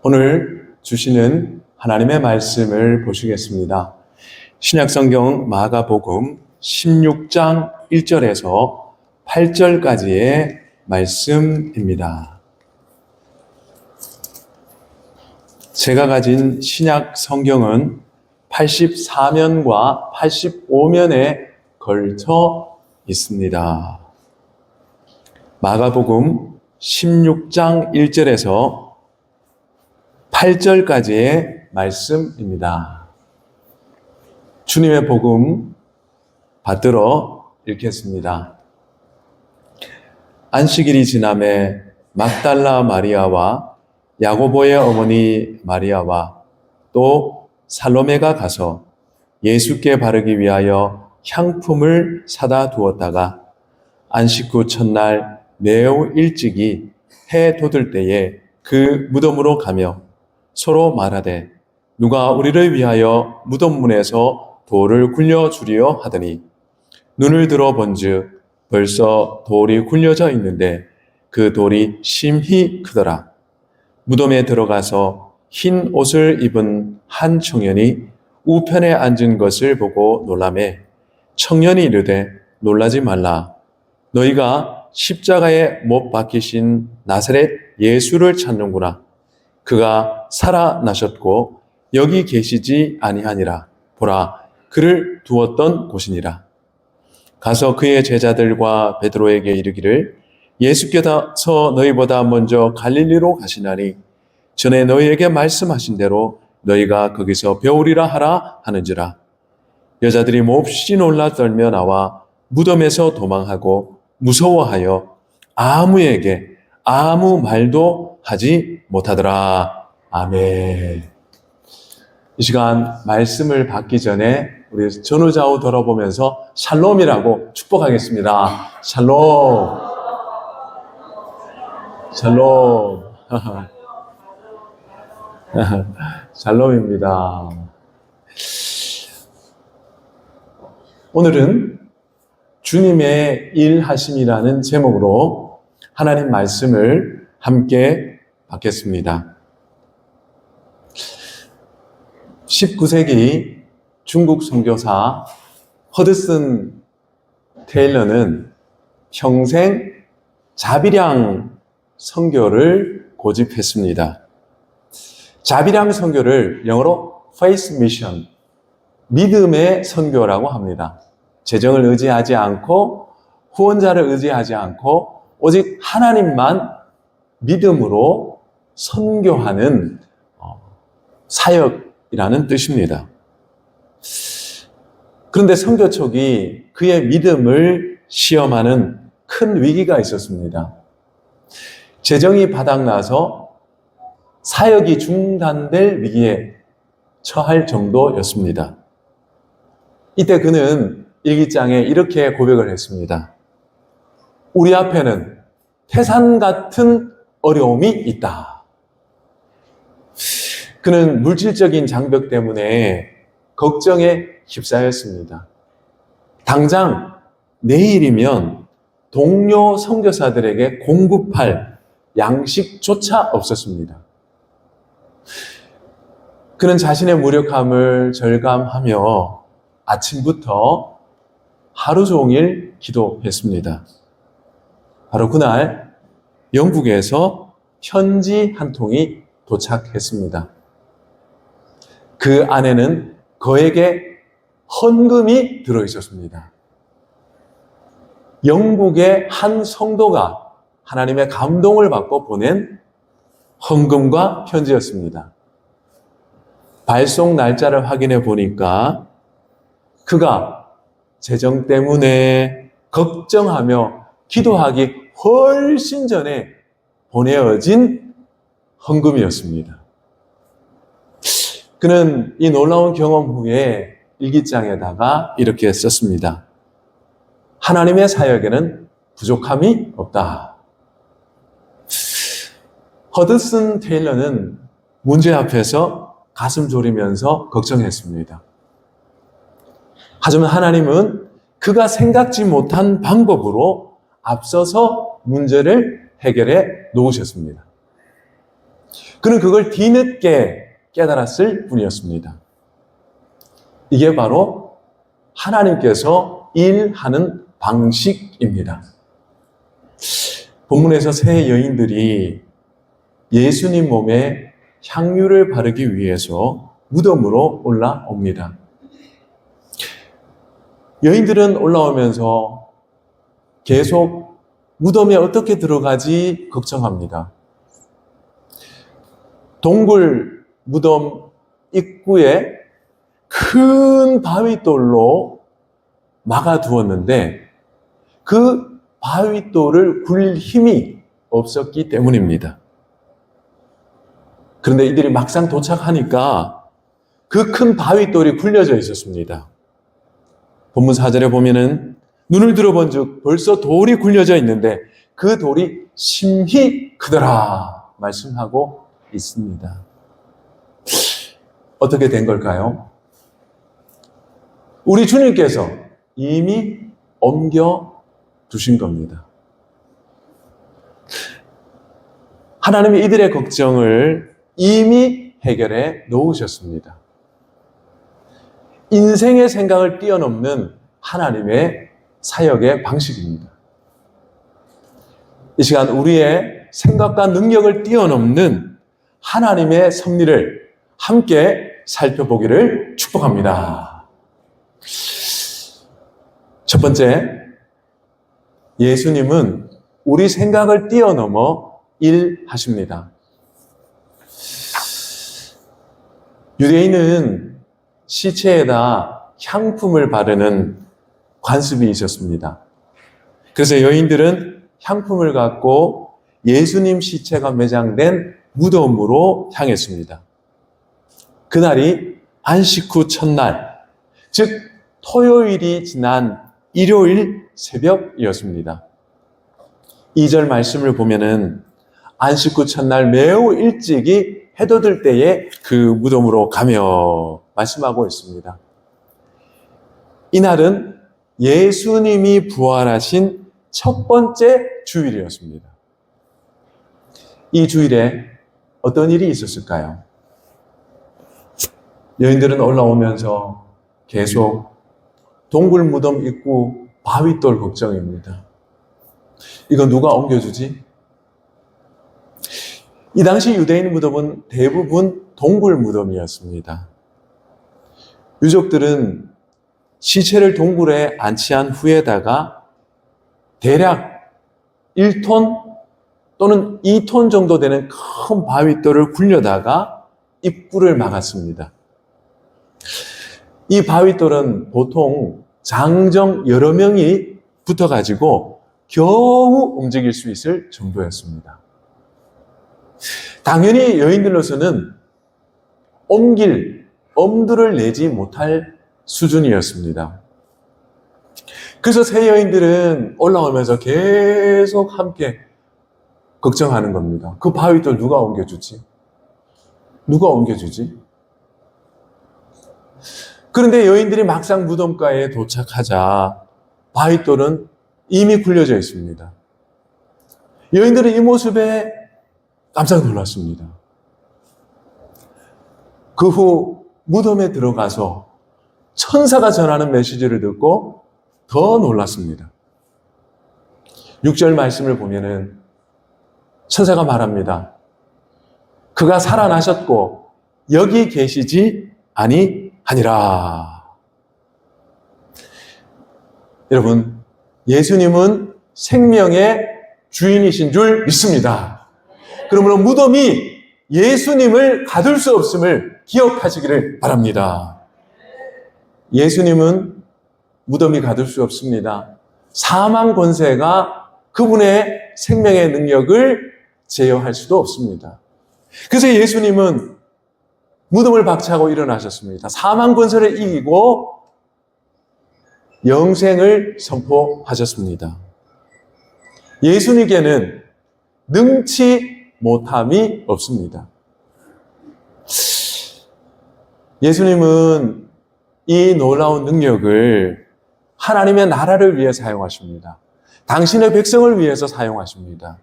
오늘 주시는 하나님의 말씀을 보시겠습니다. 신약성경 마가복음 16장 1절에서 8절까지의 말씀입니다. 제가 가진 신약 성경은 84면과 85면에 걸쳐 있습니다. 마가복음 16장 1절에서 8절까지의 말씀입니다. 주님의 복음 받들어 읽겠습니다. 안식일이 지남에 막달라 마리아와 야고보의 어머니 마리아와 또 살로메가 가서 예수께 바르기 위하여 향품을 사다 두었다가 안식 후 첫날 매우 일찍이 해 돋을 때에 그 무덤으로 가며 서로 말하되 누가 우리를 위하여 무덤 문에서 돌을 굴려주리요 하더니 눈을 들어 본즉 벌써 돌이 굴려져 있는데 그 돌이 심히 크더라. 무덤에 들어가서 흰 옷을 입은 한 청년이 우편에 앉은 것을 보고 놀라매 청년이 이르되 놀라지 말라. 너희가 십자가에 못 박히신 나사렛 예수를 찾는구나. 그가 살아나셨고 여기 계시지 아니하니라. 보라, 그를 두었던 곳이니라. 가서 그의 제자들과 베드로에게 이르기를 예수께서 너희보다 먼저 갈릴리로 가시나니 전에 너희에게 말씀하신 대로 너희가 거기서 배우리라 하라 하는지라. 여자들이 몹시 놀라 떨며 나와 무덤에서 도망하고 무서워하여 아무에게 아무 말도 하지 못하더라. 아멘. 이 시간 말씀을 받기 전에 우리 전후좌우 돌아보면서 샬롬이라고 축복하겠습니다. 샬롬. 샬롬. 샬롬입니다. 오늘은 주님의 일하심이라는 제목으로 하나님 말씀을 함께 받겠습니다. 19세기 중국 선교사 허드슨 테일러는 평생 자비량 선교를 고집했습니다. 자비량 선교를 영어로 faith mission, 믿음의 선교라고 합니다. 재정을 의지하지 않고 후원자를 의지하지 않고 오직 하나님만 믿음으로 선교하는 사역이라는 뜻입니다. 그런데 선교 초기 그의 믿음을 시험하는 큰 위기가 있었습니다. 재정이 바닥나서 사역이 중단될 위기에 처할 정도였습니다. 이때 그는 일기장에 이렇게 고백을 했습니다. 우리 앞에는 태산 같은 어려움이 있다. 그는 물질적인 장벽 때문에 걱정에 휩싸였습니다. 당장 내일이면 동료 선교사들에게 공급할 양식조차 없었습니다. 그는 자신의 무력함을 절감하며 아침부터 하루 종일 기도했습니다. 바로 그날 영국에서 편지 한 통이 도착했습니다. 그 안에는 그에게 헌금이 들어있었습니다. 영국의 한 성도가 하나님의 감동을 받고 보낸 헌금과 편지였습니다. 발송 날짜를 확인해 보니까 그가 재정 때문에 걱정하며 기도하기 훨씬 전에 보내어진 헌금이었습니다. 그는 이 놀라운 경험 후에 일기장에다가 이렇게 썼습니다. 하나님의 사역에는 부족함이 없다. 허드슨 테일러는 문제 앞에서 가슴 졸이면서 걱정했습니다. 하지만 하나님은 그가 생각지 못한 방법으로 앞서서 문제를 해결해 놓으셨습니다. 그는 그걸 뒤늦게 깨달았을 뿐이었습니다. 이게 바로 하나님께서 일하는 방식입니다. 본문에서 세 여인들이 예수님 몸에 향유를 바르기 위해서 무덤으로 올라옵니다. 여인들은 올라오면서 계속 무덤에 어떻게 들어가지 걱정합니다. 동굴 무덤 입구에 큰 바위돌로 막아두었는데 그 바위돌을 굴릴 힘이 없었기 때문입니다. 그런데 이들이 막상 도착하니까 그 큰 바위돌이 굴려져 있었습니다. 본문 4절에 보면은 눈을 들어본 즉 벌써 돌이 굴려져 있는데 그 돌이 심히 크더라 말씀하고 있습니다. 어떻게 된 걸까요? 우리 주님께서 이미 옮겨 두신 겁니다. 하나님이 이들의 걱정을 이미 해결해 놓으셨습니다. 인생의 생각을 뛰어넘는 하나님의 사역의 방식입니다. 이 시간 우리의 생각과 능력을 뛰어넘는 하나님의 섭리를 함께 살펴보기를 축복합니다. 첫 번째, 예수님은 우리 생각을 뛰어넘어 일하십니다. 유대인은 시체에다 향품을 바르는 관습이 있었습니다. 그래서 여인들은 향품을 갖고 예수님 시체가 매장된 무덤으로 향했습니다. 그날이 안식 후 첫날, 즉 토요일이 지난 일요일 새벽이었습니다. 2절 말씀을 보면은 안식 후 첫날 매우 일찍이 해돋을 때에 그 무덤으로 가며 말씀하고 있습니다. 이날은 예수님이 부활하신 첫 번째 주일이었습니다. 이 주일에 어떤 일이 있었을까요? 여인들은 올라오면서 계속 동굴 무덤 입구 바위돌 걱정입니다. 이거 누가 옮겨주지? 이 당시 유대인 무덤은 대부분 동굴 무덤이었습니다. 유족들은 시체를 동굴에 안치한 후에다가 대략 1톤 또는 2톤 정도 되는 큰 바위돌을 굴려다가 입구를 막았습니다. 이 바위돌은 보통 장정 여러 명이 붙어가지고 겨우 움직일 수 있을 정도였습니다. 당연히 여인들로서는 옮길 엄두를 내지 못할 수준이었습니다. 그래서 세 여인들은 올라오면서 계속 함께 걱정하는 겁니다. 그 바위돌 누가 옮겨주지? 누가 옮겨주지? 그런데 여인들이 막상 무덤가에 도착하자 바위돌은 이미 굴려져 있습니다. 여인들은 이 모습에 깜짝 놀랐습니다. 그 후 무덤에 들어가서 천사가 전하는 메시지를 듣고 더 놀랐습니다. 6절 말씀을 보면은 천사가 말합니다. 그가 살아나셨고 여기 계시지 아니하니라. 여러분, 예수님은 생명의 주인이신 줄 믿습니다. 그러므로 무덤이 예수님을 가둘 수 없음을 기억하시기를 바랍니다. 예수님은 무덤이 가둘 수 없습니다. 사망 권세가 그분의 생명의 능력을 제어할 수도 없습니다. 그래서 예수님은 무덤을 박차고 일어나셨습니다. 사망 권세를 이기고 영생을 선포하셨습니다. 예수님께는 능치 못함이 없습니다. 예수님은 이 놀라운 능력을 하나님의 나라를 위해 사용하십니다. 당신의 백성을 위해서 사용하십니다.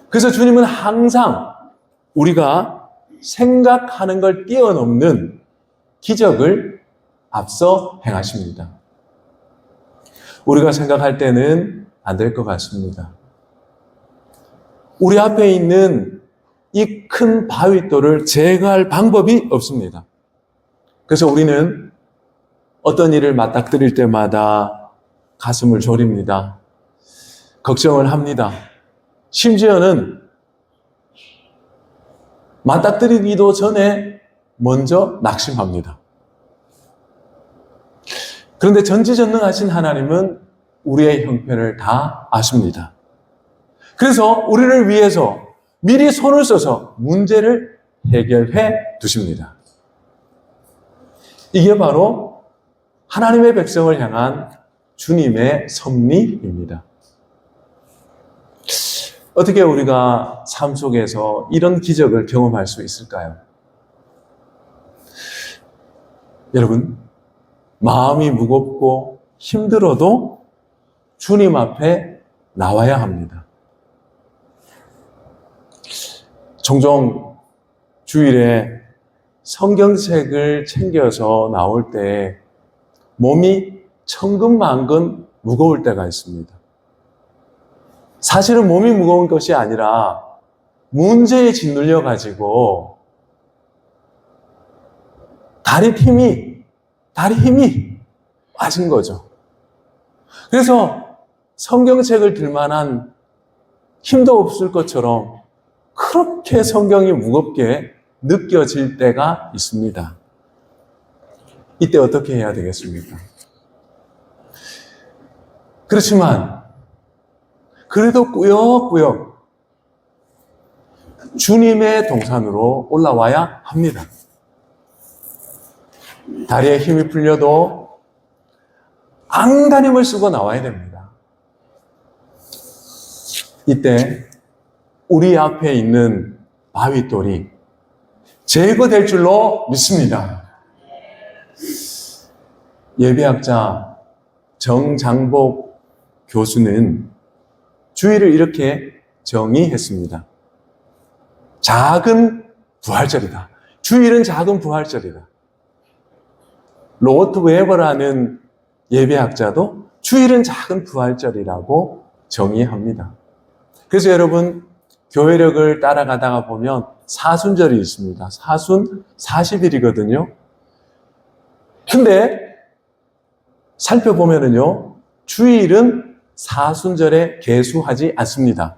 그래서 주님은 항상 우리가 생각하는 걸 뛰어넘는 기적을 앞서 행하십니다. 우리가 생각할 때는 안 될 것 같습니다. 우리 앞에 있는 이 큰 바위돌을 제거할 방법이 없습니다. 그래서 우리는 어떤 일을 맞닥뜨릴 때마다 가슴을 졸입니다. 걱정을 합니다. 심지어는 맞닥뜨리기도 전에 먼저 낙심합니다. 그런데 전지전능하신 하나님은 우리의 형편을 다 아십니다. 그래서 우리를 위해서 미리 손을 써서 문제를 해결해 두십니다. 이게 바로 하나님의 백성을 향한 주님의 섭리입니다. 어떻게 우리가 삶 속에서 이런 기적을 경험할 수 있을까요? 여러분, 마음이 무겁고 힘들어도 주님 앞에 나와야 합니다. 종종 주일에 성경책을 챙겨서 나올 때 몸이 천근만근 무거울 때가 있습니다. 사실은 몸이 무거운 것이 아니라 문제에 짓눌려 가지고 다리 힘이 빠진 거죠. 그래서 성경책을 들 만한 힘도 없을 것처럼 그렇게 성경이 무겁게 느껴질 때가 있습니다. 이때 어떻게 해야 되겠습니까? 그렇지만 그래도 꾸역꾸역 주님의 동산으로 올라와야 합니다. 다리에 힘이 풀려도 안간힘을 쓰고 나와야 됩니다. 이때 우리 앞에 있는 바위돌이 제거될 줄로 믿습니다. 예배학자 정장복 교수는 주일을 이렇게 정의했습니다. 작은 부활절이다. 주일은 작은 부활절이다. 로버트 웨버라는 예배학자도 주일은 작은 부활절이라고 정의합니다. 그래서 여러분, 교회력을 따라가다가 보면 사순절이 있습니다. 사순 40일이거든요. 근데 살펴보면은요, 주일은 사순절에 계수하지 않습니다.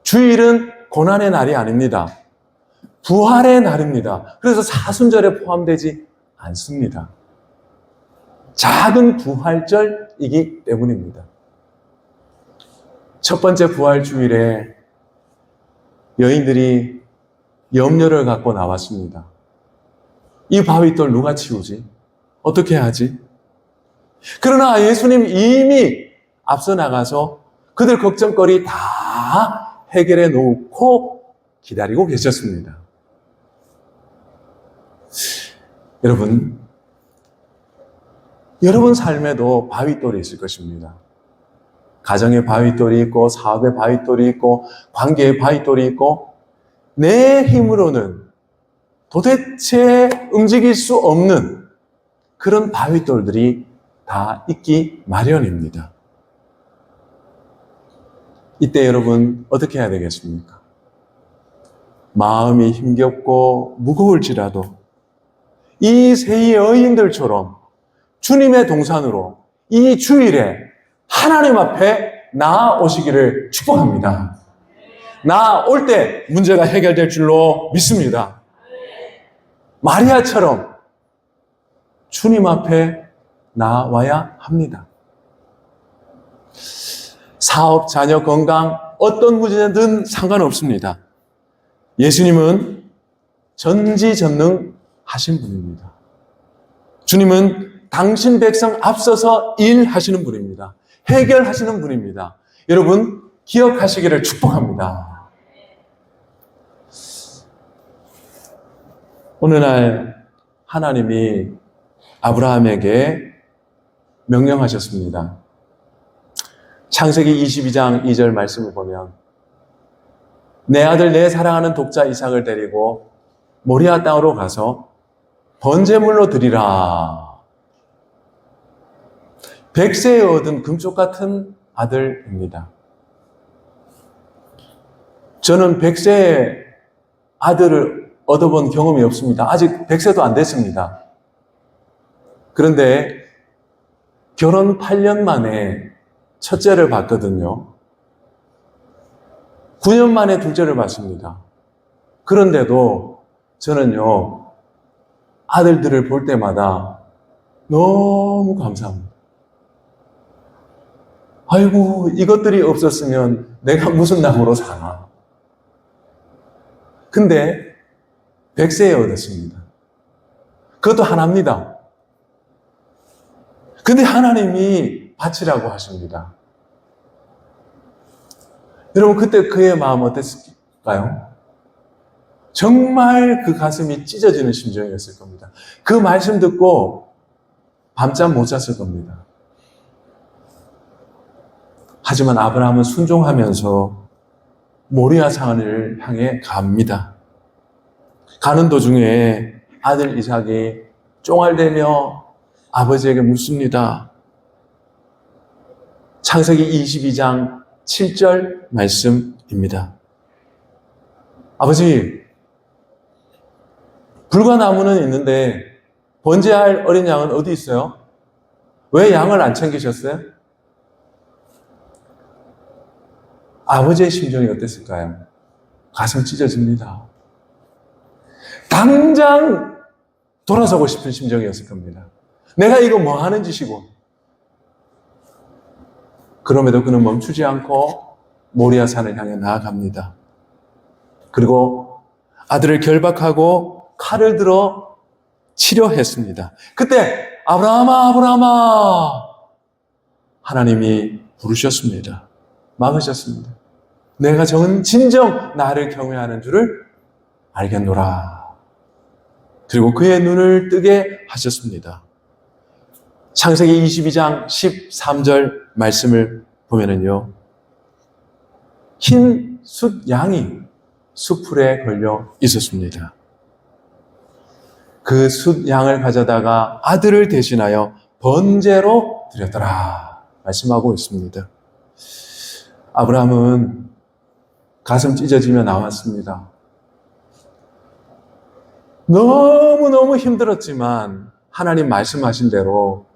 주일은 고난의 날이 아닙니다. 부활의 날입니다. 그래서 사순절에 포함되지 않습니다. 작은 부활절이기 때문입니다. 첫 번째 부활주일에 여인들이 염려를 갖고 나왔습니다. 이 바위돌 누가 치우지? 어떻게 하지? 그러나 예수님 이미 앞서 나가서 그들 걱정거리 다 해결해 놓고 기다리고 계셨습니다. 여러분 삶에도 바위돌이 있을 것입니다. 가정의 바위돌이 있고, 사업의 바위돌이 있고, 관계의 바위돌이 있고, 내 힘으로는 도대체 움직일 수 없는 그런 바위돌들이 다 있기 마련입니다. 이때 여러분 어떻게 해야 되겠습니까? 마음이 힘겹고 무거울지라도 이 세 여인들처럼 주님의 동산으로 이 주일에 하나님 앞에 나아오시기를 축복합니다. 나올 때 문제가 해결될 줄로 믿습니다. 마리아처럼 주님 앞에 나와야 합니다. 사업, 자녀, 건강, 어떤 문제든 상관없습니다. 예수님은 전지전능하신 분입니다. 주님은 당신 백성 앞서서 일하시는 분입니다. 해결하시는 분입니다. 여러분 기억하시기를 축복합니다. 어느 날 하나님이 아브라함에게 명령하셨습니다. 창세기 22장 2절 말씀을 보면 내 아들, 내 사랑하는 독자 이삭을 데리고 모리아 땅으로 가서 번제물로 드리라. 100세에 얻은 금쪽 같은 아들입니다. 저는 100세의 아들을 얻어본 경험이 없습니다. 아직 100세도 안 됐습니다. 그런데 결혼 8년 만에 첫째를 봤거든요. 9년 만에 둘째를 봤습니다. 그런데도 저는요, 아들들을 볼 때마다 너무 감사합니다. 아이고, 이것들이 없었으면 내가 무슨 낙으로 사나. 근데 100세에 얻었습니다. 그것도 하나입니다. 근데 하나님이 바치라고 하십니다. 여러분, 그때 그의 마음 어땠을까요? 정말 그 가슴이 찢어지는 심정이었을 겁니다. 그 말씀 듣고 밤잠 못 잤을 겁니다. 하지만 아브라함은 순종하면서 모리아 산을 향해 갑니다. 가는 도중에 아들 이삭이 쫑알대며 아버지에게 묻습니다. 창세기 22장 7절 말씀입니다. 아버지, 불과 나무는 있는데 번제할 어린 양은 어디 있어요? 왜 양을 안 챙기셨어요? 아버지의 심정이 어땠을까요? 가슴 찢어집니다. 당장 돌아서고 싶은 심정이었을 겁니다. 내가 이거 뭐 하는 짓이고. 그럼에도 그는 멈추지 않고 모리아 산을 향해 나아갑니다. 그리고 아들을 결박하고 칼을 들어 치려했습니다. 그때 아브라함아, 아브라함아, 하나님이 부르셨습니다. 막으셨습니다. 내가 진정 나를 경외하는 줄을 알겠노라. 그리고 그의 눈을 뜨게 하셨습니다. 창세기 22장 13절 말씀을 보면은요, 흰 숫 양이 숫풀에 걸려 있었습니다. 그 숫 양을 가져다가 아들을 대신하여 번제로 드렸더라 말씀하고 있습니다. 아브라함은 가슴 찢어지며 나왔습니다. 너무너무 힘들었지만 하나님 말씀하신 대로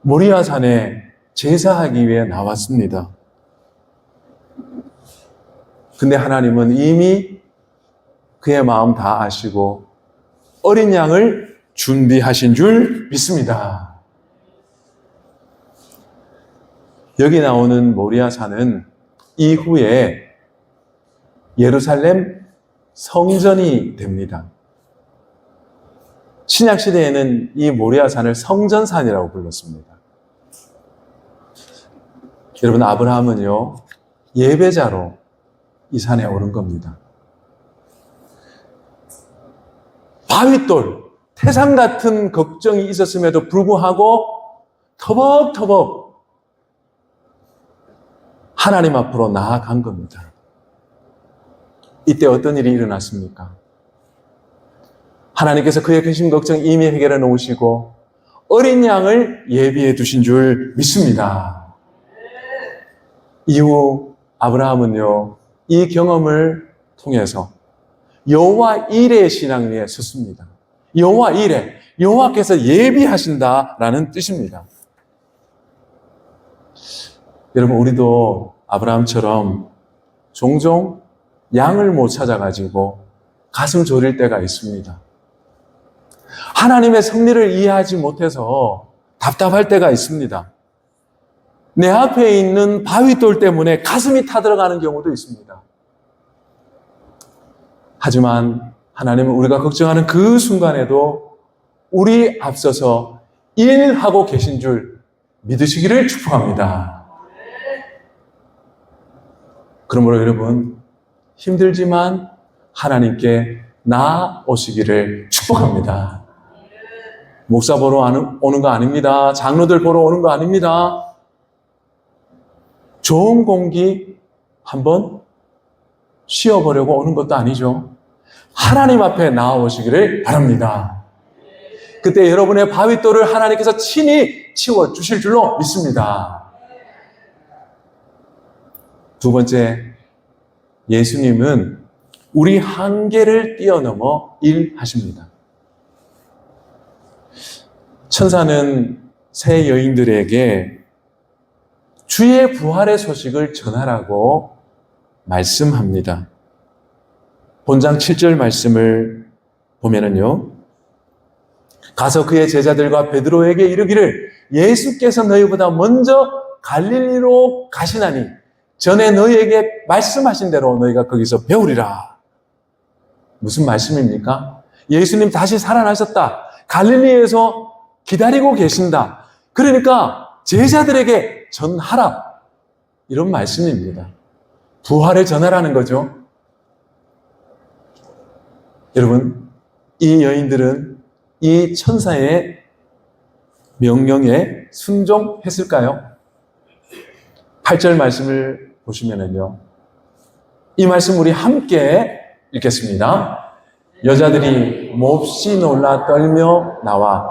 모리아 산에 제사하기 위해 나왔습니다. 근데 하나님은 이미 그의 마음 다 아시고 어린 양을 준비하신 줄 믿습니다. 여기 나오는 모리아 산은 이후에 예루살렘 성전이 됩니다. 신약 시대에는 이 모리아 산을 성전산이라고 불렀습니다. 여러분, 아브라함은요, 예배자로 이 산에 오른 겁니다. 바위돌, 태산 같은 걱정이 있었음에도 불구하고 터벅터벅 하나님 앞으로 나아간 겁니다. 이때 어떤 일이 일어났습니까? 하나님께서 그의 근심 걱정 이미 해결해 놓으시고 어린 양을 예비해 두신 줄 믿습니다. 이후 아브라함은요, 이 경험을 통해서 여호와 이레의 신앙 위에 섰습니다. 여호와 이레, 여호와께서 예비하신다라는 뜻입니다. 여러분, 우리도 아브라함처럼 종종 양을 못 찾아가지고 가슴 졸일 때가 있습니다. 하나님의 섭리를 이해하지 못해서 답답할 때가 있습니다. 내 앞에 있는 바위돌 때문에 가슴이 타들어가는 경우도 있습니다. 하지만 하나님은 우리가 걱정하는 그 순간에도 우리 앞서서 일하고 계신 줄 믿으시기를 축복합니다. 그러므로 여러분, 힘들지만 하나님께 나아오시기를 축복합니다. 목사 보러 오는 거 아닙니다. 장로들 보러 오는 거 아닙니다. 좋은 공기 한번 쉬어보려고 오는 것도 아니죠. 하나님 앞에 나아오시기를 바랍니다. 그때 여러분의 바위돌을 하나님께서 친히 치워주실 줄로 믿습니다. 두 번째, 예수님은 우리 한계를 뛰어넘어 일하십니다. 천사는 세 여인들에게 주의 부활의 소식을 전하라고 말씀합니다. 본장 7절 말씀을 보면은요, 가서 그의 제자들과 베드로에게 이르기를 예수께서 너희보다 먼저 갈릴리로 가시나니 전에 너희에게 말씀하신 대로 너희가 거기서 배우리라. 무슨 말씀입니까? 예수님 다시 살아나셨다. 갈릴리에서 기다리고 계신다. 그러니까 제자들에게 전하라. 이런 말씀입니다. 부활을 전하라는 거죠. 여러분, 이 여인들은 이 천사의 명령에 순종했을까요? 8절 말씀을 보시면은요, 이 말씀 우리 함께 읽겠습니다. 여자들이 몹시 놀라 떨며 나와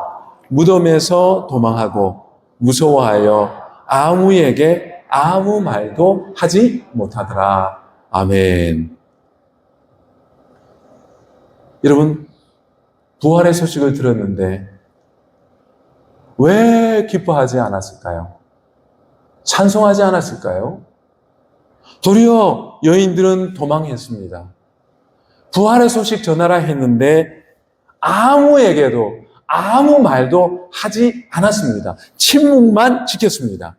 무덤에서 도망하고 무서워하여 아무에게 아무 말도 하지 못하더라. 아멘. 여러분, 부활의 소식을 들었는데 왜 기뻐하지 않았을까요? 찬송하지 않았을까요? 도리어 여인들은 도망했습니다. 부활의 소식 전하라 했는데 아무에게도 아무 말도 하지 않았습니다. 침묵만 지켰습니다.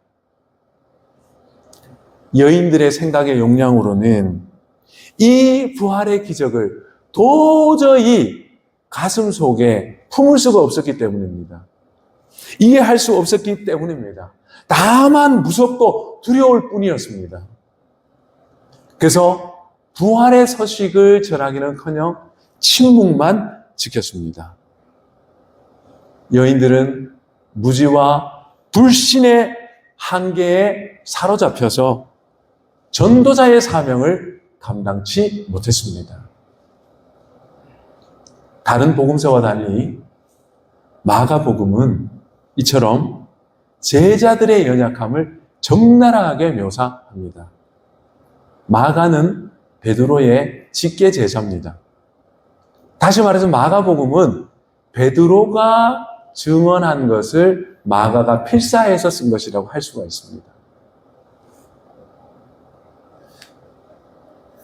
여인들의 생각의 용량으로는 이 부활의 기적을 도저히 가슴 속에 품을 수가 없었기 때문입니다. 이해할 수 없었기 때문입니다. 다만 무섭고 두려울 뿐이었습니다. 그래서 부활의 소식을 전하기는커녕 침묵만 지켰습니다. 여인들은 무지와 불신의 한계에 사로잡혀서 전도자의 사명을 감당치 못했습니다. 다른 복음서와 달리 마가복음은 이처럼 제자들의 연약함을 적나라하게 묘사합니다. 마가는 베드로의 직계 제자입니다. 다시 말해서 마가복음은 베드로가 증언한 것을 마가가 필사해서 쓴 것이라고 할 수가 있습니다.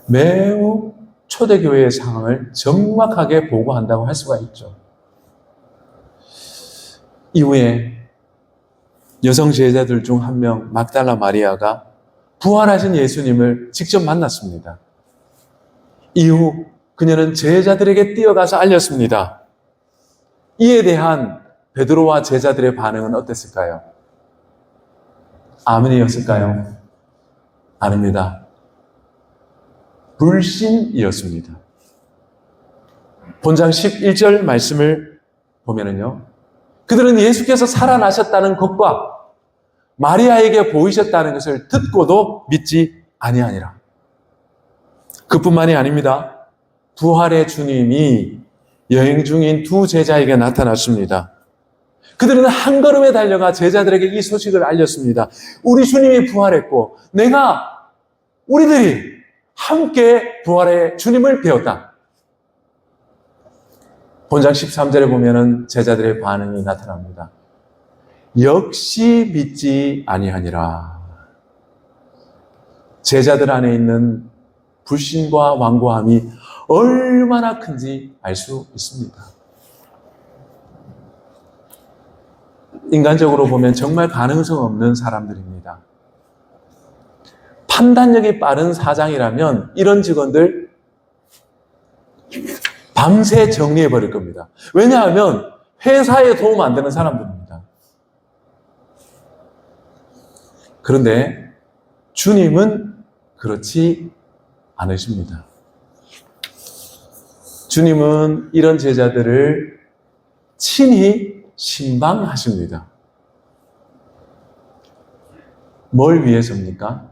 매우 초대교회의 상황을 정확하게 보고한다고 할 수가 있죠. 이후에 여성 제자들 중 한 명 막달라 마리아가 부활하신 예수님을 직접 만났습니다. 이후 그녀는 제자들에게 뛰어가서 알렸습니다. 이에 대한 베드로와 제자들의 반응은 어땠을까요? 아멘이었을까요? 아닙니다. 불신이었습니다. 본장 11절 말씀을 보면은요, 그들은 예수께서 살아나셨다는 것과 마리아에게 보이셨다는 것을 듣고도 믿지 아니하니라. 그뿐만이 아닙니다. 부활의 주님이 여행 중인 두 제자에게 나타났습니다. 그들은 한 걸음에 달려가 제자들에게 이 소식을 알렸습니다. 우리 주님이 부활했고 우리들이 함께 부활의 주님을 배웠다. 본장 13절에 보면은 제자들의 반응이 나타납니다. 역시 믿지 아니하니라. 제자들 안에 있는 불신과 완고함이 얼마나 큰지 알 수 있습니다. 인간적으로 보면 정말 가능성 없는 사람들입니다. 판단력이 빠른 사장이라면 이런 직원들 밤새 정리해버릴 겁니다. 왜냐하면 회사에 도움 안 되는 사람들입니다. 그런데 주님은 그렇지 않으십니다. 주님은 이런 제자들을 친히 신방하십니다. 뭘 위해서입니까?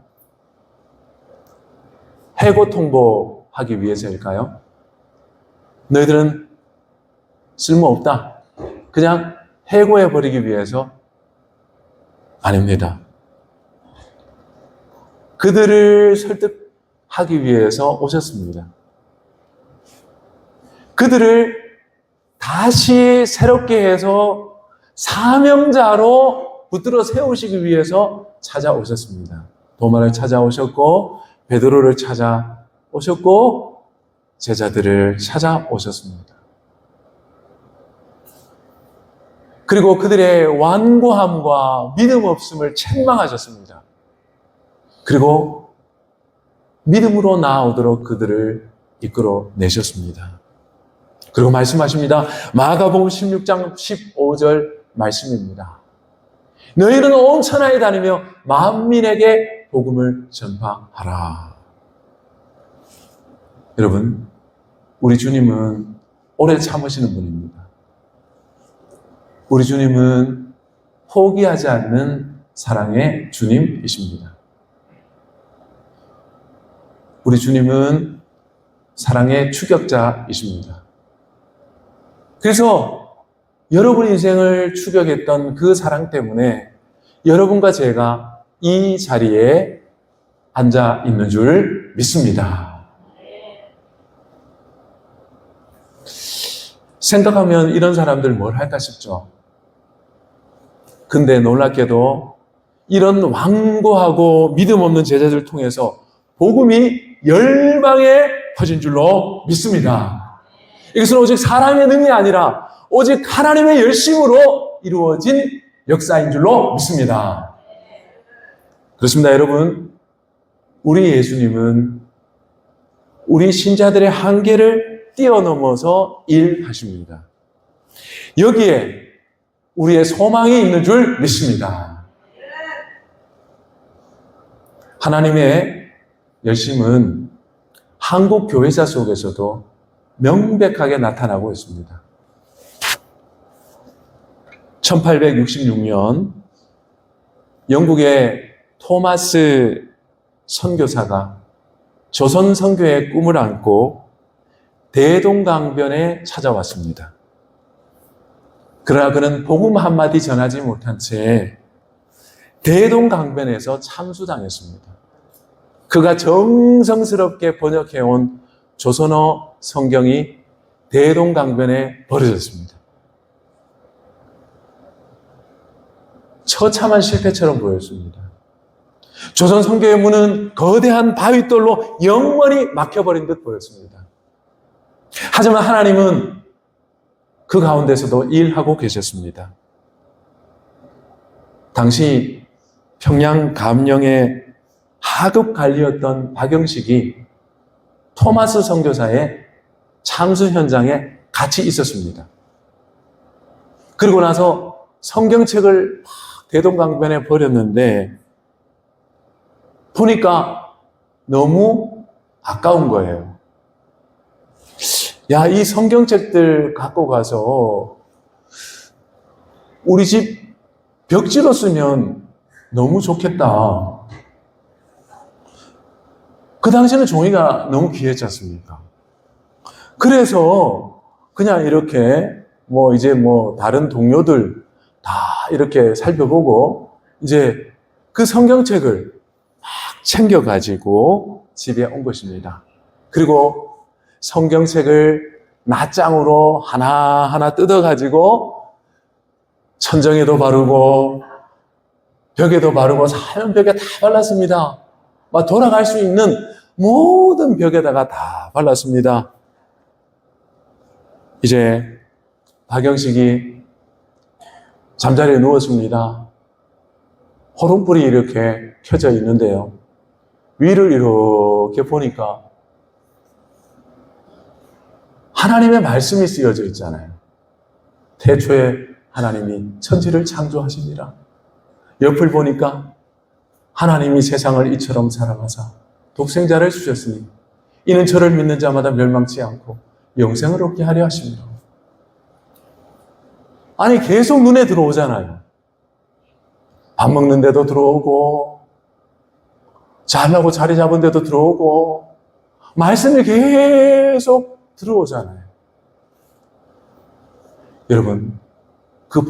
해고 통보하기 위해서일까요? 너희들은 쓸모없다. 그냥 해고해버리기 위해서? 아닙니다. 그들을 설득하기 위해서 오셨습니다. 그들을 다시 새롭게 해서 사명자로 붙들어 세우시기 위해서 찾아오셨습니다. 도마를 찾아오셨고 베드로를 찾아오셨고 제자들을 찾아오셨습니다. 그리고 그들의 완고함과 믿음 없음을 책망하셨습니다. 그리고 믿음으로 나아오도록 그들을 이끌어 내셨습니다. 그리고 말씀하십니다. 마가복음 16장 15절 말씀입니다. 너희는 온 천하에 다니며 만민에게 복음을 전파하라. 여러분, 우리 주님은 오래 참으시는 분입니다. 우리 주님은 포기하지 않는 사랑의 주님이십니다. 우리 주님은 사랑의 추격자이십니다. 그래서 여러분 인생을 추격했던 그 사랑 때문에 여러분과 제가 이 자리에 앉아 있는 줄 믿습니다. 생각하면 이런 사람들 뭘 할까 싶죠. 근데 놀랍게도 이런 완고하고 믿음 없는 제자들을 통해서 복음이 열방에 퍼진 줄로 믿습니다. 이것은 오직 사람의 능이 아니라 오직 하나님의 열심으로 이루어진 역사인 줄로 믿습니다. 그렇습니다, 여러분. 우리 예수님은 우리 신자들의 한계를 뛰어넘어서 일하십니다. 여기에 우리의 소망이 있는 줄 믿습니다. 하나님의 열심은 한국 교회사 속에서도 명백하게 나타나고 있습니다. 1866년 영국의 토마스 선교사가 조선 선교의 꿈을 안고 대동강변에 찾아왔습니다. 그러나 그는 복음 한마디 전하지 못한 채 대동강변에서 참수당했습니다. 그가 정성스럽게 번역해온 조선어 성경이 대동강변에 버려졌습니다. 처참한 실패처럼 보였습니다. 조선 선교의 문은 거대한 바위돌로 영원히 막혀버린 듯 보였습니다. 하지만 하나님은 그 가운데서도 일하고 계셨습니다. 당시 평양 감령의 하급 관리였던 박영식이 토마스 선교사의 참수 현장에 같이 있었습니다. 그리고 나서 성경책을 대동강변에 버렸는데 보니까 너무 아까운 거예요. 야, 이 성경책들 갖고 가서 우리 집 벽지로 쓰면 너무 좋겠다. 그 당시에는 종이가 너무 귀했지 않습니까? 그래서 그냥 이렇게 다른 동료들 다 이렇게 살펴보고 이제 그 성경책을 막 챙겨가지고 집에 온 것입니다. 그리고 성경책을 낱장으로 하나하나 뜯어가지고 천정에도 바르고 벽에도 바르고 사면벽에 다 발랐습니다. 막 돌아갈 수 있는 모든 벽에다가 다 발랐습니다. 이제 박영식이 잠자리에 누웠습니다. 호롱불이 이렇게 켜져 있는데요. 위를 이렇게 보니까 하나님의 말씀이 쓰여져 있잖아요. 태초에 하나님이 천지를 창조하시니라. 옆을 보니까 하나님이 세상을 이처럼 사랑하사 독생자를 주셨으니 이는 저를 믿는 자마다 멸망치 않고 영생을 얻게 하려 하십니다. 아니, 계속 눈에 들어오잖아요. 밥 먹는 데도 들어오고, 자려고 자리 잡은 데도 들어오고, 말씀이 계속 들어오잖아요. 여러분, 그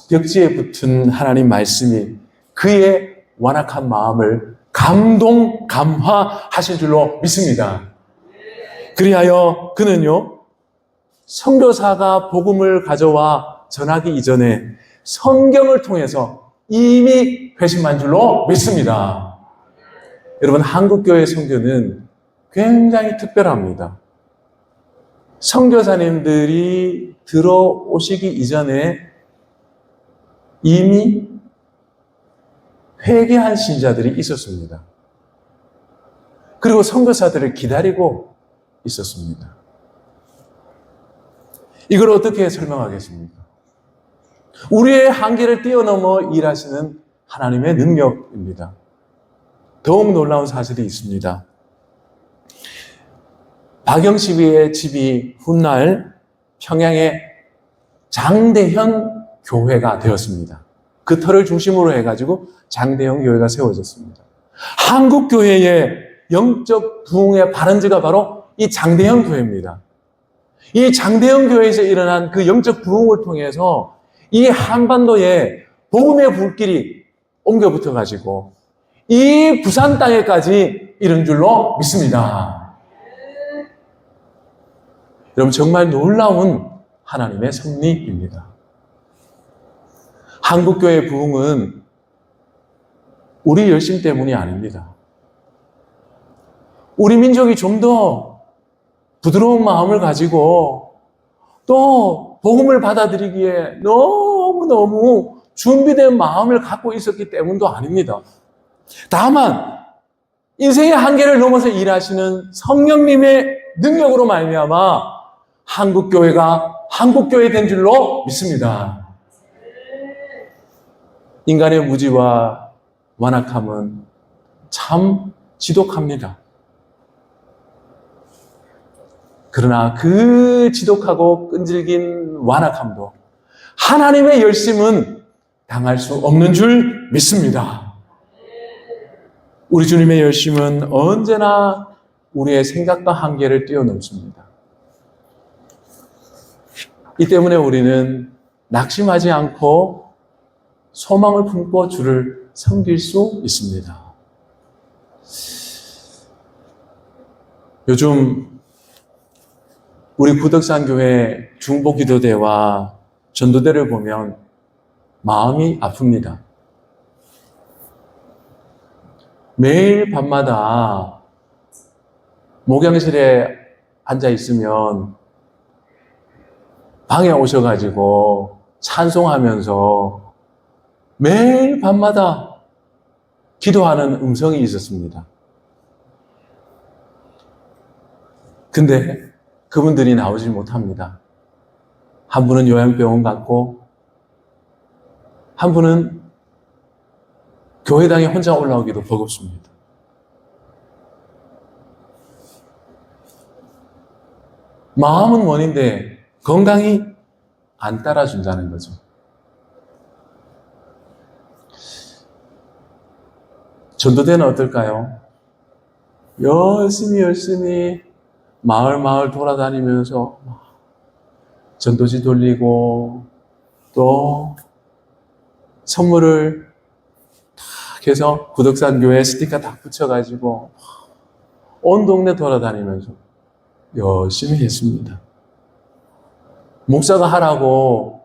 벽지에 붙은 하나님 말씀이 그의 완악한 마음을 감화하실 줄로 믿습니다. 그리하여 그는요, 선교사가 복음을 가져와 전하기 이전에 성경을 통해서 이미 회심한 줄로 믿습니다. 여러분, 한국교회 선교는 굉장히 특별합니다. 선교사님들이 들어오시기 이전에 이미 회개한 신자들이 있었습니다. 그리고 선교사들을 기다리고 있었습니다. 이걸 어떻게 설명하겠습니까? 우리의 한계를 뛰어넘어 일하시는 하나님의 능력입니다. 더욱 놀라운 사실이 있습니다. 박영식의 집이 훗날 평양의 장대현 교회가 되었습니다. 그 터를 중심으로 해가지고 장대현 교회가 세워졌습니다. 한국 교회의 영적 부흥의 발원지가 바로 이 장대현 교회입니다. 이 장대현 교회에서 일어난 그 영적 부흥을 통해서 이 한반도에 복음의 불길이 옮겨 붙어가지고 이 부산 땅에까지 이른 줄로 믿습니다. 여러분, 정말 놀라운 하나님의 섭리입니다. 한국교회 부흥은 우리 열심 때문이 아닙니다. 우리 민족이 좀 더 부드러운 마음을 가지고 또 복음을 받아들이기에 너무너무 준비된 마음을 갖고 있었기 때문도 아닙니다. 다만 인생의 한계를 넘어서 일하시는 성령님의 능력으로 말미암아 한국교회가 한국교회 된 줄로 믿습니다. 인간의 무지와 완악함은 참 지독합니다. 그러나 그 지독하고 끈질긴 완악함도 하나님의 열심은 당할 수 없는 줄 믿습니다. 우리 주님의 열심은 언제나 우리의 생각과 한계를 뛰어넘습니다. 이 때문에 우리는 낙심하지 않고 소망을 품고 주를 섬길 수 있습니다. 요즘 우리 구덕산교회 중보기도대와 전도대를 보면 마음이 아픕니다. 매일 밤마다 목양실에 앉아 있으면 방에 오셔가지고 찬송하면서 매일 밤마다 기도하는 음성이 있었습니다. 근데 그분들이 나오질 못합니다. 한 분은 요양병원 갔고, 한 분은 교회당에 혼자 올라오기도 버겁습니다. 마음은 원인데 건강이 안 따라준다는 거죠. 전도대는 어떨까요? 열심히 마을 돌아다니면서 전도지 돌리고 또 선물을 탁 해서 구덕산 교회 스티커 딱 붙여가지고 온 동네 돌아다니면서 열심히 했습니다. 목사가 하라고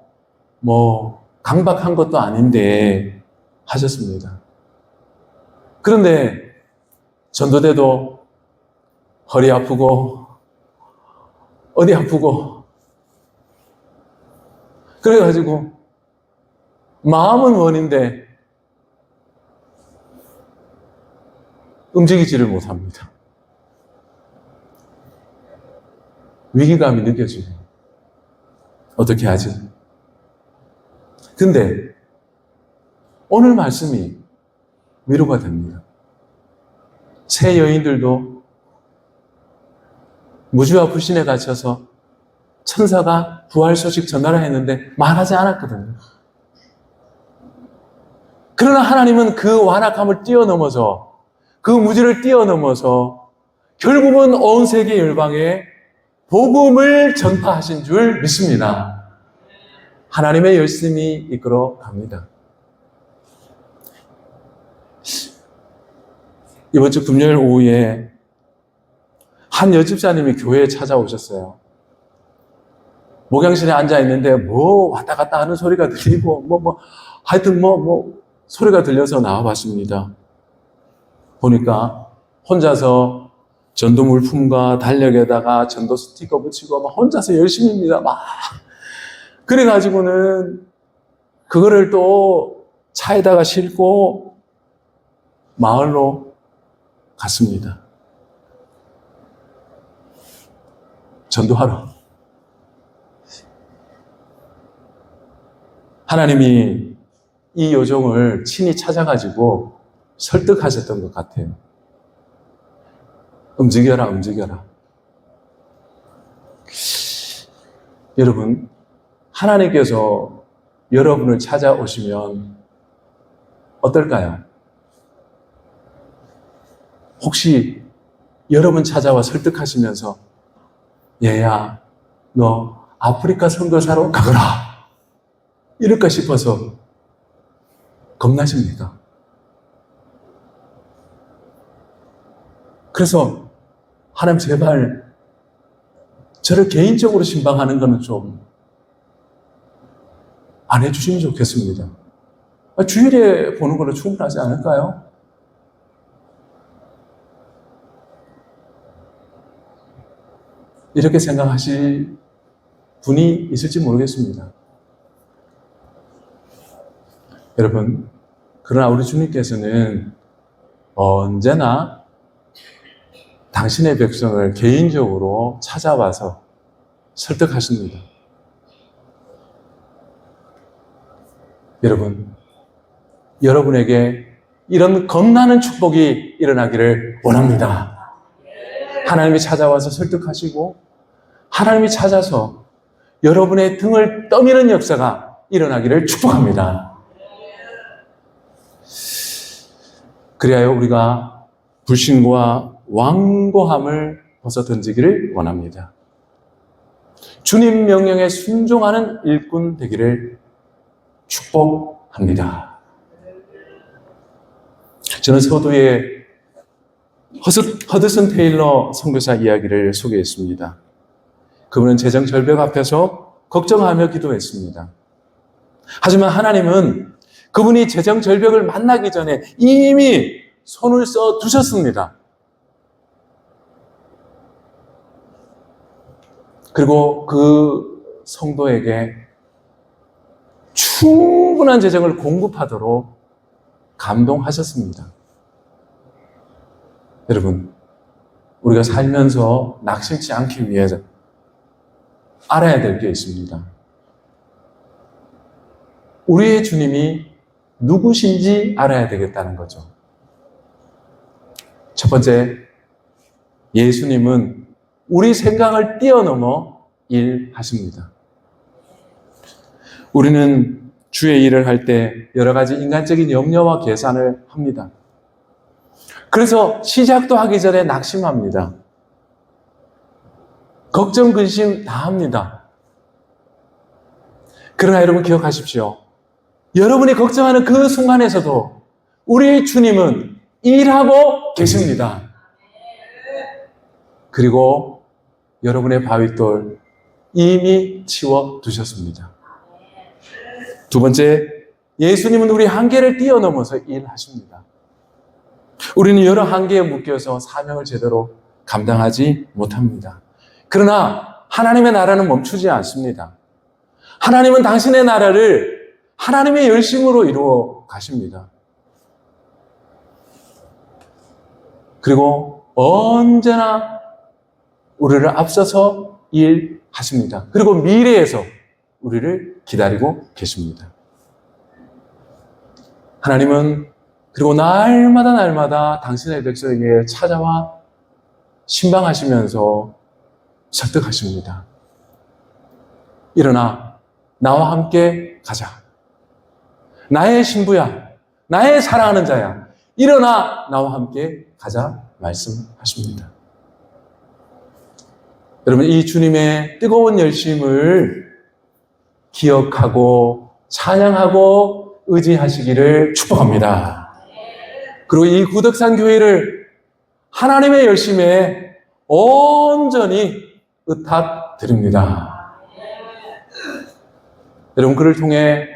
강박한 것도 아닌데 하셨습니다. 그런데 전도대도 허리 아프고 어디 아프고 그래가지고 마음은 원인데 움직이지를 못합니다. 위기감이 느껴지고 어떻게 하지? 근데 오늘 말씀이 위로가 됩니다. 새 여인들도 무지와 불신에 갇혀서 천사가 부활 소식 전하라 했는데 말하지 않았거든요. 그러나 하나님은 그 완악함을 뛰어넘어서 그 무지를 뛰어넘어서 결국은 온 세계 열방에 복음을 전파하신 줄 믿습니다. 하나님의 열심히 이끌어 갑니다. 이번 주 금요일 오후에 한 여집사님이 교회에 찾아오셨어요. 목양실에 앉아 있는데 왔다 갔다 하는 소리가 들리고 하여튼 소리가 들려서 나와봤습니다. 보니까 혼자서 전도 물품과 달력에다가 전도 스티커 붙이고 혼자서 열심히입니다. 그래가지고는 그거를 또 차에다가 싣고 마을로 갔습니다. 전도하러. 하나님이 이 요정을 친히 찾아가지고 설득하셨던 것 같아요. 움직여라. 여러분, 하나님께서 여러분을 찾아오시면 어떨까요? 혹시 여러분 찾아와 설득하시면서 얘야, 너 아프리카 선교사로 가거라 이럴까 싶어서 겁나십니까? 그래서 하나님 제발 저를 개인적으로 신방하는 거는 좀 안 해주시면 좋겠습니다. 주일에 보는 거는 충분하지 않을까요? 이렇게 생각하실 분이 있을지 모르겠습니다. 여러분, 그러나 우리 주님께서는 언제나 당신의 백성을 개인적으로 찾아와서 설득하십니다. 여러분, 여러분에게 이런 겁나는 축복이 일어나기를 원합니다. 하나님이 찾아와서 설득하시고 하나님이 찾아서 여러분의 등을 떠미는 역사가 일어나기를 축복합니다. 그리하여 우리가 불신과 완고함을 벗어던지기를 원합니다. 주님 명령에 순종하는 일꾼 되기를 축복합니다. 저는 서두에 허드슨 테일러 선교사 이야기를 소개했습니다. 그분은 재정 절벽 앞에서 걱정하며 기도했습니다. 하지만 하나님은 그분이 재정 절벽을 만나기 전에 이미 손을 써 두셨습니다. 그리고 그 성도에게 충분한 재정을 공급하도록 감동하셨습니다. 여러분, 우리가 살면서 낙심치 않기 위해서 알아야 될 게 있습니다. 우리의 주님이 누구신지 알아야 되겠다는 거죠. 첫 번째, 예수님은 우리 생각을 뛰어넘어 일하십니다. 우리는 주의 일을 할 때 여러 가지 인간적인 염려와 계산을 합니다. 그래서 시작도 하기 전에 낙심합니다. 걱정, 근심 다 합니다. 그러나 여러분 기억하십시오. 여러분이 걱정하는 그 순간에서도 우리 주님은 일하고 계십니다. 그리고 여러분의 바윗돌 이미 치워두셨습니다. 두 번째, 예수님은 우리 한계를 뛰어넘어서 일하십니다. 우리는 여러 한계에 묶여서 사명을 제대로 감당하지 못합니다. 그러나 하나님의 나라는 멈추지 않습니다. 하나님은 당신의 나라를 하나님의 열심으로 이루어 가십니다. 그리고 언제나 우리를 앞서서 일하십니다. 그리고 미래에서 우리를 기다리고 계십니다. 하나님은 그리고 날마다 당신의 백성에게 찾아와 신방하시면서 설득하십니다. 일어나 나와 함께 가자. 나의 신부야, 나의 사랑하는 자야, 일어나 나와 함께 가자 말씀하십니다. 여러분, 이 주님의 뜨거운 열심을 기억하고 찬양하고 의지하시기를 축복합니다. 그리고 이 구덕산 교회를 하나님의 열심에 온전히 의탁드립니다. 여러분, 그를 통해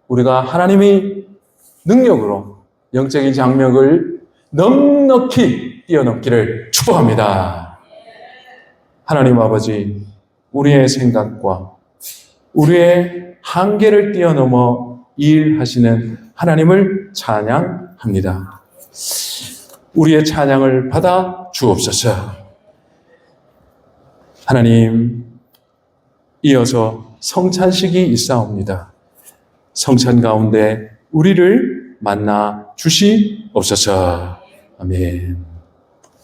우리가 하나님의 능력으로 영적인 장벽을 넉넉히 뛰어넘기를 축복합니다. 하나님 아버지, 우리의 생각과 우리의 한계를 뛰어넘어 일하시는 하나님을 찬양합니다. 우리의 찬양을 받아 주옵소서. 하나님, 이어서 성찬식이 있사옵니다. 성찬 가운데 우리를 만나 주시옵소서. 아멘.